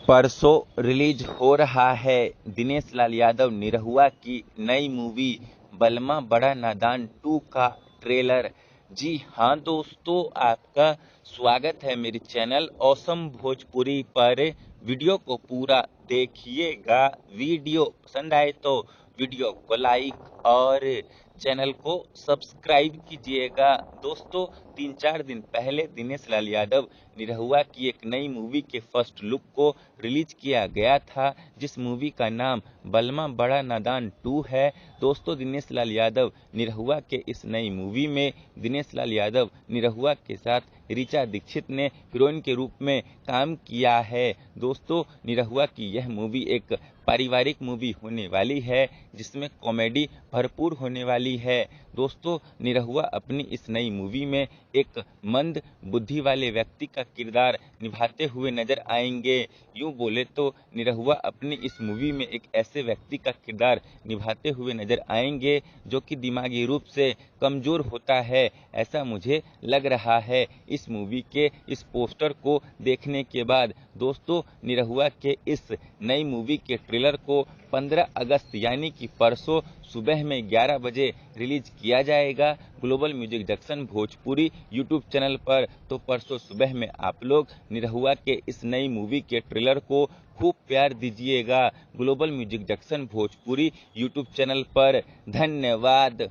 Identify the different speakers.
Speaker 1: परसों रिलीज हो रहा है दिनेश लाल यादव निरहुआ की नई मूवी बलमा बड़ा नादान 2 का ट्रेलर। जी हाँ दोस्तों, आपका स्वागत है मेरे चैनल ऑसम भोजपुरी पर। वीडियो को पूरा देखिएगा। वीडियो पसंद आए तो वीडियो को लाइक और चैनल को सब्सक्राइब कीजिएगा। दोस्तों, 3-4 दिन पहले दिनेश लाल यादव निरहुआ की एक नई मूवी के फर्स्ट लुक को रिलीज किया गया था, जिस मूवी का नाम बलमा बड़ा नादान 2 है। दोस्तों, दिनेश लाल यादव निरहुआ के इस नई मूवी में दिनेश लाल यादव निरहुआ के साथ ऋचा दीक्षित ने हीरोइन के रूप में काम किया है। दोस्तों, निरहुआ की यह मूवी एक पारिवारिक मूवी होने वाली है, जिसमें कॉमेडी भरपूर होने वाली है। दोस्तों, निरहुआ अपनी इस नई मूवी में एक मंद बुद्धि वाले व्यक्ति का किरदार निभाते हुए नजर आएंगे। यूं बोले तो निरहुआ अपनी इस मूवी में एक ऐसे व्यक्ति का किरदार निभाते हुए नजर आएंगे जो कि दिमागी रूप से कमजोर होता है, ऐसा मुझे लग रहा है इस मूवी के इस पोस्टर को देखने के बाद। दोस्तों, निरहुआ के इस नई मूवी के ट्रेलर को 15 अगस्त यानी कि परसों सुबह में 11 बजे रिलीज किया जाएगा global music junction Bhojpuri YouTube channel पर। तो परसों सुबह में आप लोग निरहुआ के इस नई मूवी के ट्रेलर को खूब प्यार दीजिएगा global music junction Bhojpuri YouTube channel पर। धन्यवाद।